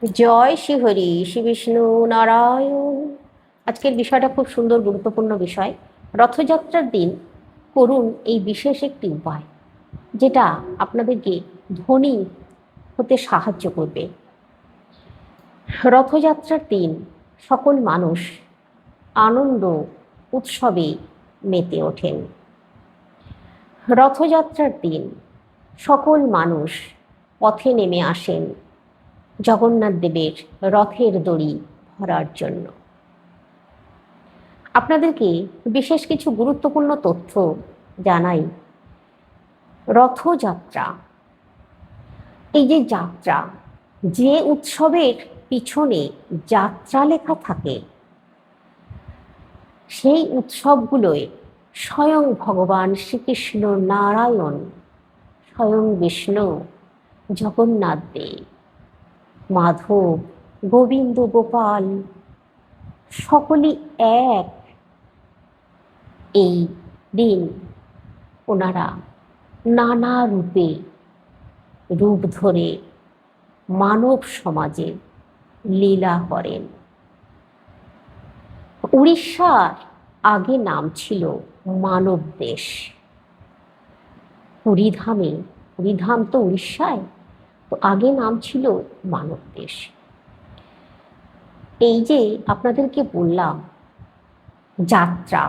জয় শ্রী হরি শ্রী বিষ্ণু নারায়ণ। আজকের বিষয়টা খুব সুন্দর, গুরুত্বপূর্ণ বিষয়। রথযাত্রার দিন করুন এই বিশেষ একটি উপায়, যেটা আপনাদেরকে ধনী হতে সাহায্য করবে। রথযাত্রার দিন সকল মানুষ আনন্দ উৎসবে মেতে ওঠেন। রথযাত্রার দিন সকল মানুষ পথে নেমে আসেন জগন্নাথ দেবের রথের দড়ি ধরার জন্য। আপনাদেরকে বিশেষ কিছু গুরুত্বপূর্ণ তথ্য জানাই। রথযাত্রা, এই যে যাত্রা, যে উৎসবের পিছনে যাত্রা লেখা থাকে, সেই উৎসবগুলোয় স্বয়ং ভগবান শ্রীকৃষ্ণ নারায়ণ, স্বয়ং বিষ্ণু, জগন্নাথ দেব, মাধব, গোবিন্দ, গোপাল সকলেই এক। এই দিন ওনারা নানা রূপে রূপ ধরে মানব সমাজে লীলা করেন। উড়িষ্যার আগে নাম ছিল মানব দেশ। পুরীধাম তো উড়িষ্যায়, তো আগে নাম ছিল মানব দেশ। এই যে আপনাদেরকে বললাম যাত্রা,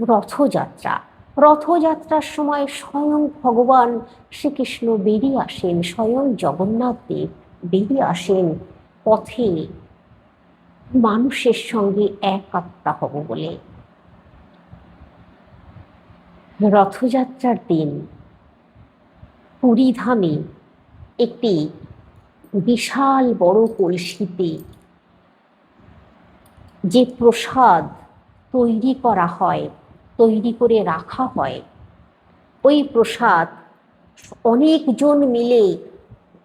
রথযাত্রা, রথযাত্রার সময় স্বয়ং ভগবান শ্রীকৃষ্ণ বেরিয়ে আসেন, স্বয়ং জগন্নাথ দেব বেরিয়ে আসেন পথে মানুষের সঙ্গে এক আত্মা হব বলে। রথযাত্রার দিন পুরীধামে একটি বিশাল বড় কলসিতে যে প্রসাদ তৈরি করা হয়, তৈরি করে রাখা হয়, ওই প্রসাদ অনেকজন মিলে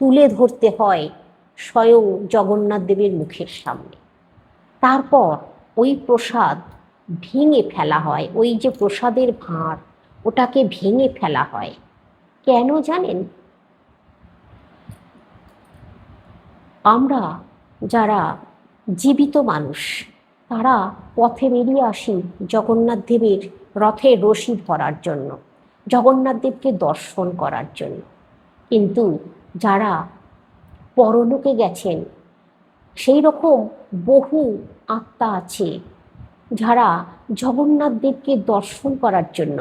তুলে ধরতে হয় স্বয়ং জগন্নাথ দেবের মুখের সামনে। তারপর ওই প্রসাদ ভেঙে ফেলা হয়, ওই যে প্রসাদের ভাঁড়, ওটাকে ভেঙে ফেলা হয়। কেন জানেন? আমরা যারা জীবিত মানুষ, তারা পথে বেরিয়ে আসি জগন্নাথ দেবের রথের রশি ধরার জন্য, জগন্নাথ দেবকে দর্শন করার জন্য। কিন্তু যারা পরলোকে গেছেন, সেই রকম বহু আত্মা আছে যারা জগন্নাথ দেবকে দর্শন করার জন্য,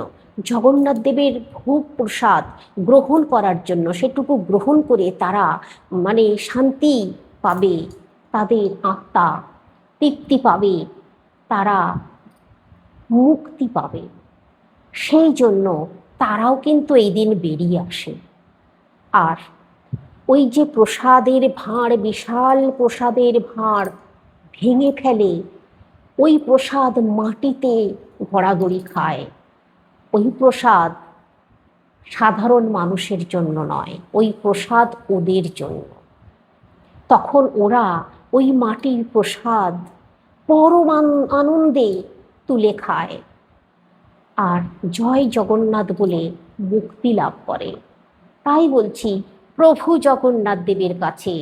জগন্নাথ দেবের ভোগ প্রসাদ গ্রহণ করার জন্য, সেটুকু গ্রহণ করে তারা শান্তি পাবে, তাদের আত্মা তৃপ্তি পাবে, তারা মুক্তি পাবে। সেই জন্য তারাও কিন্তু এই দিন বেরিয়ে আসে। আর ওই যে প্রসাদের ভাঁড়, বিশাল প্রসাদের ভাঁড় ভেঙে ফেলে, ওই প্রসাদ মাটিতে গড়াগড়ি খায়। ওই প্রসাদ সাধারণ মানুষের জন্য নয়, ওই প্রসাদ ওদের জন্য। তখন ওরা ওই মাটির প্রসাদ পরম আনন্দে তুলে খায় আর জয় জগন্নাথ বলে মুক্তি লাভ করে। তাই বলছি, প্রভু জগন্নাথ দেবের কাছে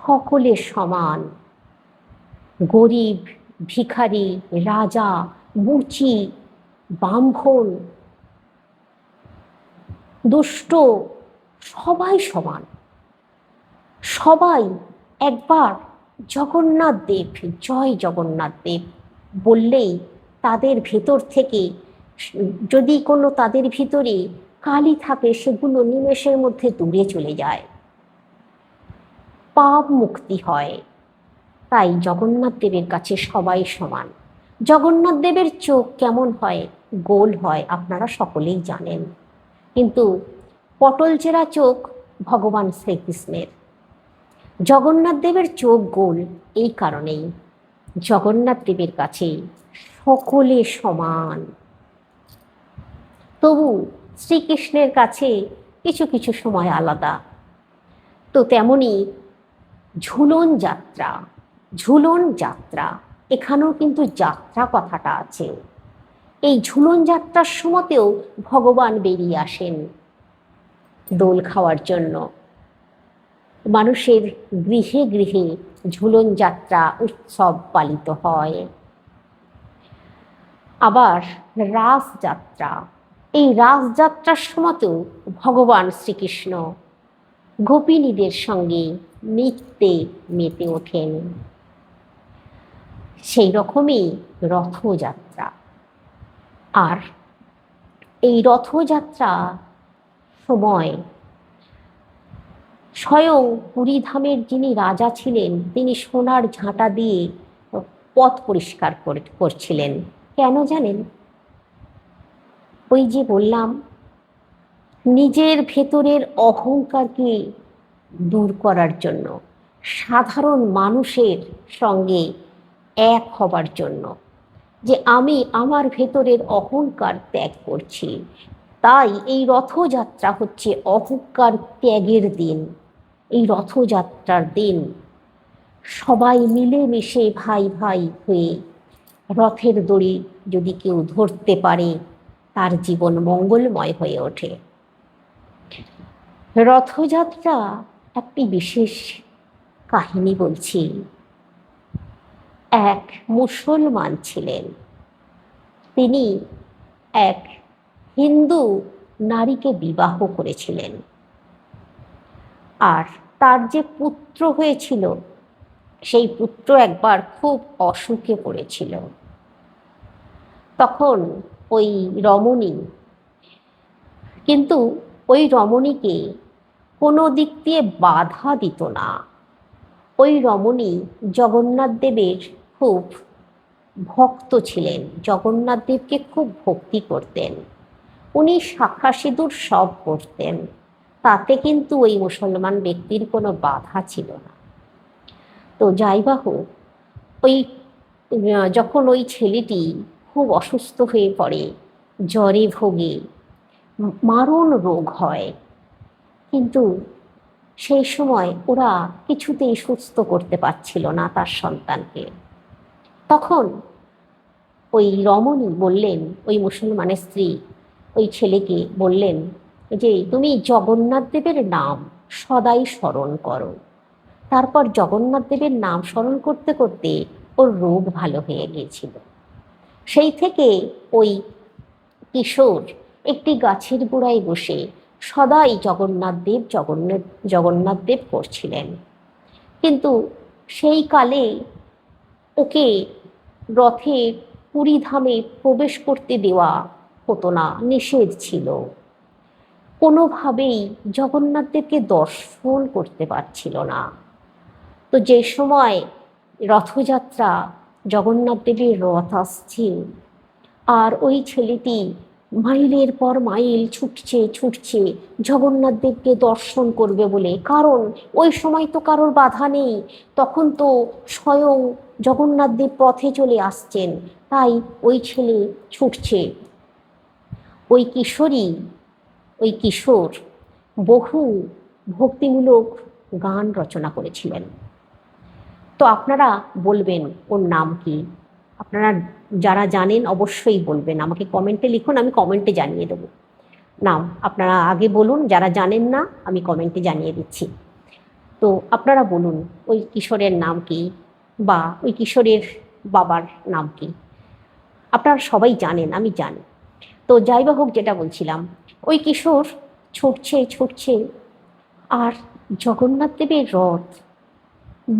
সকলে সমান। গরিব, ভিখারি, রাজা, মুচি, ব্রাহ্মণ, দুষ্ট, সবাই সমান। সবাই একবার জগন্নাথ দেব, জয় জগন্নাথ দেব বললেই তাদের ভেতর থেকে, যদি কোনো তাদের ভিতরে কালি থাকে, সেগুলো নিমেষের মধ্যে দূরে চলে যায়, পাপ মুক্তি হয়। তাই জগন্নাথ দেবের কাছে সবাই সমান। জগন্নাথ দেবের চোখ কেমন হয়? গোল হয়, আপনারা সকলেই জানেন। কিন্তু পটলচেরা চোখ ভগবান শ্রীকৃষ্ণের। জগন্নাথ দেবের চোখ গোল এই কারণেই, জগন্নাথ দেবের কাছে সকলে সমান। তবু শ্রীকৃষ্ণের কাছে কিছু কিছু সময় আলাদা। তো তেমনি ঝুলন যাত্রা, এখানেও কিন্তু যাত্রা কথাটা আছে। এই ঝুলন যাত্রার সময়তেও ভগবান বেরিয়ে আসেন দোল খাওয়ার জন্য। মানুষের গৃহে গৃহে ঝুলন যাত্রা উৎসব পালিত হয়। আবার রাসযাত্রা, এই রাসযাত্রার সময়তেও ভগবান শ্রীকৃষ্ণ গোপিনীদের সঙ্গে নৃত্যে মেতে ওঠেন। সেই রকমই রথযাত্রা। আর এই রথযাত্রা সময় স্বয়ং পুরীধামের যিনি রাজা ছিলেন তিনি সোনার ঝাঁটা দিয়ে পথ পরিষ্কার করছিলেন। কেন জানেন? ওই যে বললাম, নিজের ভেতরের অহংকারকে দূর করার জন্য, সাধারণ মানুষের সঙ্গে এক হবার জন্য, যে আমি আমার ভেতরের অহংকার ত্যাগ করছি। তাই এই রথযাত্রা হচ্ছে অহংকার ত্যাগের দিন। এই রথযাত্রার দিন সবাই মিলেমিশে ভাই ভাই হয়ে রথের দড়ি যদি কেউ ধরতে পারে তার জীবন মঙ্গলময় হয়ে ওঠে। রথযাত্রা একটি বিশেষ কাহিনী বলছি। এক মুসলমান ছিলেন, তিনি এক হিন্দু নারীকে বিবাহ করেছিলেন। আর তার যে পুত্র হয়েছিল সেই পুত্র একবার খুব অসুখে পড়েছিল। তখন ওই রমণী, কিন্তু ওই রমণীকে কোনো দিক দিয়ে বাধা দিত না। ওই রমণী জগন্নাথ দেবের খুব ভক্ত ছিলেন, জগন্নাথ দেবকে খুব ভক্তি করতেন। উনি শাঁখা সিঁদুর সব পরতেন, তাতে কিন্তু ওই মুসলমান ব্যক্তির কোনো বাধা ছিল না। তো যাই বা হোক, ওই যখন ওই ছেলেটি খুব অসুস্থ হয়ে পড়ে, জ্বরে ভোগে, মারণ রোগ হয়, কিন্তু সেই সময় ওরা কিছুতেই সুস্থ করতে পারছিল না তার সন্তানকে। তখন ওই রমণী বললেন, ওই মুসলমানের স্ত্রী ওই ছেলেকে বললেন যে তুমি জগন্নাথ দেবের নাম সদাই স্মরণ করো। তারপর জগন্নাথ দেবের নাম স্মরণ করতে করতে ওর রোগ ভালো হয়ে গিয়েছিল। সেই থেকে ওই কিশোর একটি গাছের গোড়ায় বসে সদাই জগন্নাথ দেব জগন্নাথ জগন্নাথ দেব করছিলেন। কিন্তু সেই কালে ওকে রথে পুরীধামে প্রবেশ করতে দেওয়া হতো না, নিষেধ ছিল। কোনোভাবেই জগন্নাথ দেবকে দর্শন করতে পারছিল না। তো যে সময় রথযাত্রা, জগন্নাথ দেবের রথ আসছে, আর ওই ছেলেটি মাইলের পর মাইল ছুটছে ছুটছে জগন্নাথ দেবকে দর্শন করবে বলে, কারণ ওই সময় তো কারোর বাধা নেই, তখন তো স্বয়ং জগন্নাথ দেব পথে চলে আসছেন, তাই ওই ছেলে ছুটছে। ওই কিশোরী, ওই কিশোর বহু ভক্তিমূলক গান রচনা করেছিলেন। তো আপনারা বলবেন ওর নাম কি? আপনারা যারা জানেন অবশ্যই বলবেন, আমাকে কমেন্টে লিখুন, আমি কমেন্টে জানিয়ে দেবো নাম। আপনারা আগে বলুন, যারা জানেন না আমি কমেন্টে জানিয়ে দিচ্ছি। তো আপনারা বলুন ওই কিশোরের নাম কি, বা ওই কিশোরের বাবার নাম কি? আপনারা সবাই জানেন, আমি জানি। তো যাই বা হোক, যেটা বলছিলাম, ওই কিশোর ছুটছে ছুটছে, আর জগন্নাথ দেবের রথ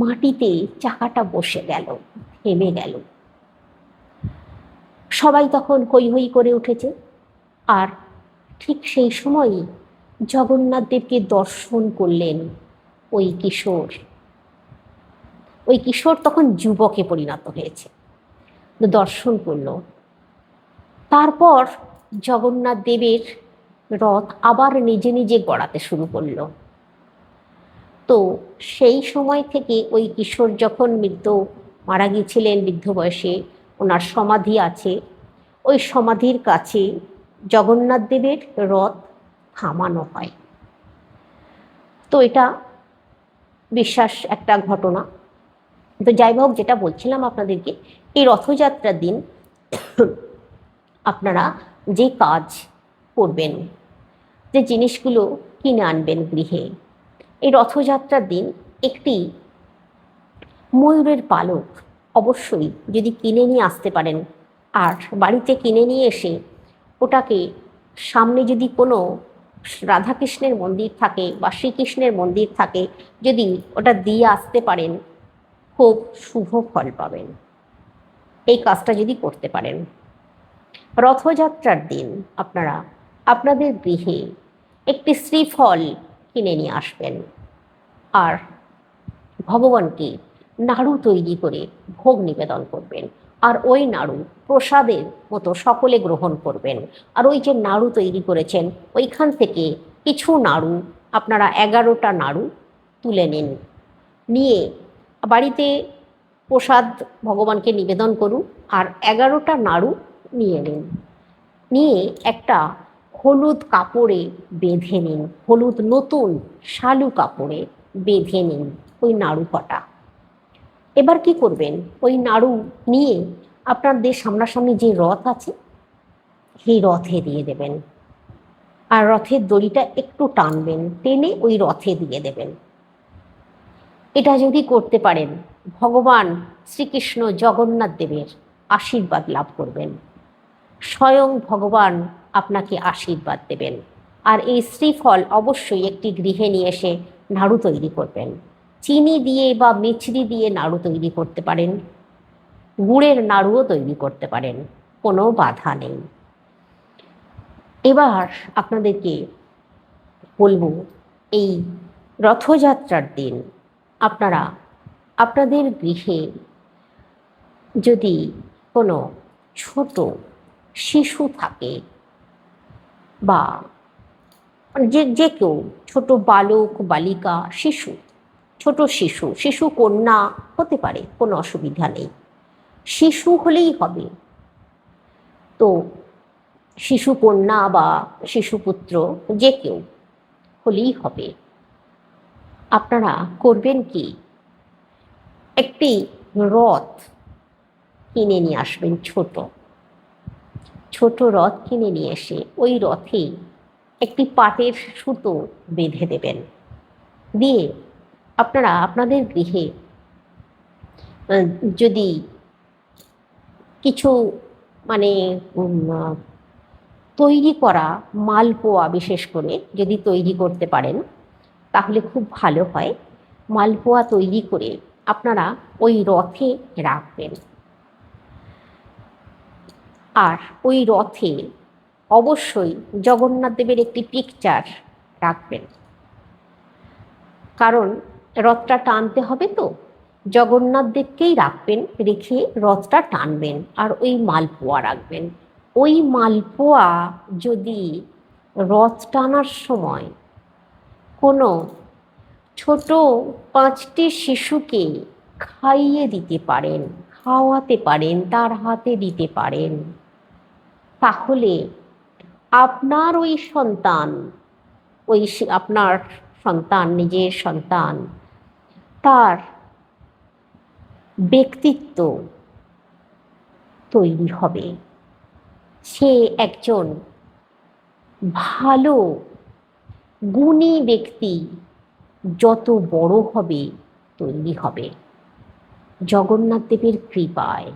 মাটিতে চাকাটা বসে গেল, থেমে গেল। সবাই তখন হৈ হৈ করে উঠেছে। আর ঠিক সেই সময়ই জগন্নাথ দেবকে দর্শন করলেন ওই কিশোর। ওই কিশোর তখন যুবকে পরিণত হয়েছে, দর্শন করল। তারপর জগন্নাথ দেবের রথ আবার নিজে নিজে গড়াতে শুরু করলো। তো সেই সময় থেকে ওই কিশোর যখন মারা গিয়েছিলেন বৃদ্ধ বয়সে, ওনার সমাধি আছে, ওই সমাধির কাছে জগন্নাথ দেবের রথ থামানো হয়। তো এটা বিশ্বাস একটা ঘটনা। তো যাই হোক, যেটা বলছিলাম আপনাদেরকে, এই রথযাত্রার দিন আপনারা যে কাজ করবেন, যে জিনিসগুলো কিনে আনবেন গৃহে, এই রথযাত্রার দিন একটি ময়ূরের পালক অবশ্যই যদি কিনে নিয়ে আসতে পারেন, আর বাড়িতে কিনে নিয়ে এসে ওটাকে সামনে যদি কোনো রাধাকৃষ্ণের মন্দির থাকে বা শ্রীকৃষ্ণের মন্দির থাকে, যদি ওটা দিয়ে আসতে পারেন, খুব শুভ ফল পাবেন এই কাজটা যদি করতে পারেন। রথযাত্রার দিন আপনারা আপনাদের গৃহে একটি শ্রীফল কিনে নিয়ে আসবেন, আর ভগবানকে নাড়ু তৈরি করে ভোগ নিবেদন করবেন, আর ওই নাড়ু প্রসাদের মতো সকলে গ্রহণ করবেন। আর ওই যে নাড়ু তৈরি করেছেন ওইখান থেকে কিছু নাড়ু, আপনারা 11টা নাড়ু তুলে নিন, নিয়ে বাড়িতে প্রসাদ ভগবানকে নিবেদন করুন। আর 11টা নাড়ু নিয়ে নিন, নিয়ে একটা হলুদ কাপড়ে বেঁধে নিন, হলুদ নতুন শালু কাপড়ে বেঁধে নিন ওই নাড়ু কটা। এবার কি করবেন, ওই নাড়ু নিয়ে আপনাদের সামনাসামনি যে রথ আছে সেই রথে দিয়ে দেবেন, আর রথের দড়িটা একটু টানবেন, টেনে ওই রথে দিয়ে দেবেন। এটা যদি করতে পারেন, ভগবান শ্রীকৃষ্ণ জগন্নাথ দেবের আশীর্বাদ লাভ করবেন, স্বয়ং ভগবান আপনাকে আশীর্বাদ দেবেন। আর এই শ্রীফল অবশ্যই একটি গৃহে নিয়ে এসে নাড়ু তৈরি করবেন। চিনি দিয়ে বা মিছরি দিয়ে নাড়ু তৈরি করতে পারেন, গুড়ের নাড়ুও তৈরি করতে পারেন, কোনো বাধা নেই। এবার আপনাদেরকে বলবো, এই রথযাত্রার দিন আপনারা আপনাদের গৃহে যদি কোনো ছোট শিশু থাকে বা যে কেউ ছোট বালক বালিকা, ছোট শিশু কন্যা হতে পারে, কোনো অসুবিধা নেই, শিশু হলেই হবে। তো শিশু কন্যা বা শিশুপুত্র যে কেউ হলেই হবে। আপনারা করবেন কি, একটি রথ কিনে নিয়ে আসবেন, ছোট রথ কিনে নিয়ে এসে ওই রথে একটি পাটের সুতো বেঁধে দেবেন, দিয়ে আপনারা আপনাদের গৃহে যদি কিছু মানে তৈরি করা মালপোয়া বিশেষ করে যদি তৈরি করতে পারেন তাহলে খুব ভালো হয়। মালপোয়া তৈরি করে আপনারা ওই রথে রাখবেন, আর ওই রথে অবশ্যই জগন্নাথ দেবের একটি পিকচার রাখবেন, কারণ রথটা টানতে হবে, তো জগন্নাথ দেবকেই রাখবেন, রেখে রথটা টানবেন আর ওই মালপোয়া রাখবেন। ওই মালপোয়া যদি রথ টানার সময় কোনো ছোট 5টি শিশুকে খাইয়ে দিতে পারেন, খাওয়াতে পারেন, তার হাতে দিতে পারেন, তাহলে আপনার ওই সন্তান, আপনার সন্তান, নিজের সন্তান, তার ব্যক্তিত্ব তৈরি হবে, সে একজন ভালো গুণী ব্যক্তি যত বড় হবে তৈরি হবে জগন্নাথ দেবের কৃপায়।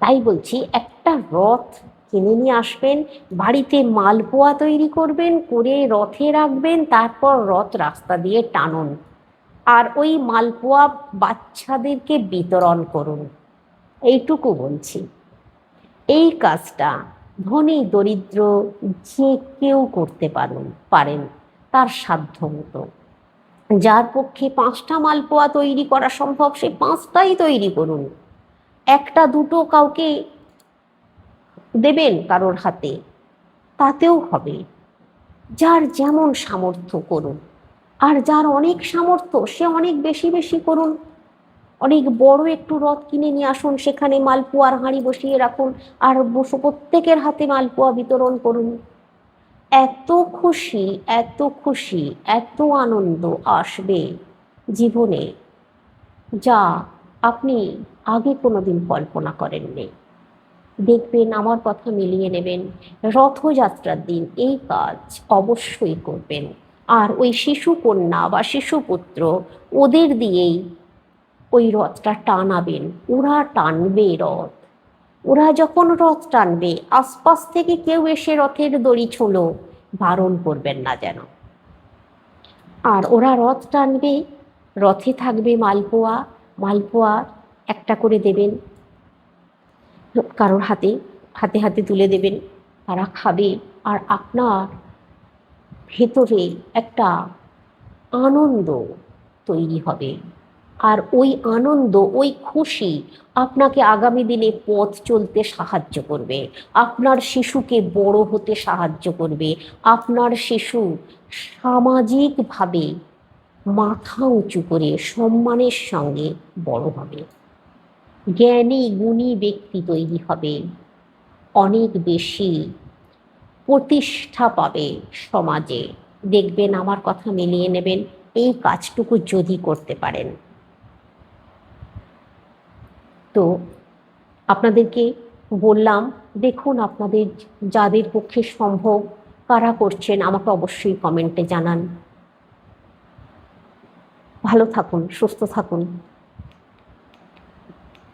তাই বলছি, একটা রথ কিনে নিয়ে আসবেন, বাড়িতে মালপোয়া তৈরি করবেন, করে রথে রাখবেন, তারপর রথ রাস্তা দিয়ে টানুন, আর ওই মালপোয়া বাচ্চাদেরকে বিতরণ করুন। এইটুকু বলছি। এই কাজটা ধনী দরিদ্র যে কেউ করতে পারেন তার সাধ্য মতো। যার পক্ষে 5টা মালপোয়া তৈরি করা সম্ভব সে 5টাই তৈরি করুন, 1টা 2টো কাউকে দেবেন কারোর হাতে, তাতেও হবে। যার যেমন সামর্থ্য করুন, আর যার অনেক সামর্থ্য সে অনেক বেশি বেশি করুন। অনেক বড় একটু রথ কিনে নিয়ে আসুন, সেখানে মালপোয়ার হাঁড়ি বসিয়ে রাখুন, আর প্রত্যেকের হাতে মালপোয়া বিতরণ করুন। এত খুশি, এত খুশি, এত আনন্দ আসবে জীবনে, যা আপনি আগে কোনোদিন কল্পনা করেননি। দেখবেন, আমার কথা মিলিয়ে নেবেন, রথযাত্রার দিন এই কাজ অবশ্যই করবেন। আর ওই শিশু কন্যা বা শিশুপুত্র ওদের দিয়েই ওই রথটা টানাবেন, ওরা টানবে রথ। ওরা যখন রথ টানবে, আশপাশ থেকে কেউ এসে রথের দড়ি ছোঁলো বারণ করবেন না যেন। আর ওরা রথ টানবে, রথে থাকবে মালপোয়া, মালপোয়া একটা করে দেবেন কারোর হাতে, হাতে হাতে তুলে দেবেন, তারা খাবে। আর আপনার ভেতরে একটা আনন্দ তৈরি হবে। আর ওই আনন্দ, ওই খুশি আপনাকে আগামী দিনে পথ চলতে সাহায্য করবে, আপনার শিশুকে বড় হতে সাহায্য করবে, আপনার শিশু সামাজিকভাবে মাথা উঁচু করে সম্মানের সঙ্গে বড় হবে, জ্ঞানী গুণী ব্যক্তি তৈরি হবে, অনেক বেশি প্রতিষ্ঠা পাবে সমাজে। দেখবেন, আমার কথা মিলিয়ে নেবেন, এই কাজটুকু যদি করতে পারেন। তো আপনাদেরকে বললাম, দেখুন আপনাদের যাদের পক্ষে সম্ভব কারা করছেন আমাকে অবশ্যই কমেন্টে জানান। ভালো থাকুন, সুস্থ থাকুন।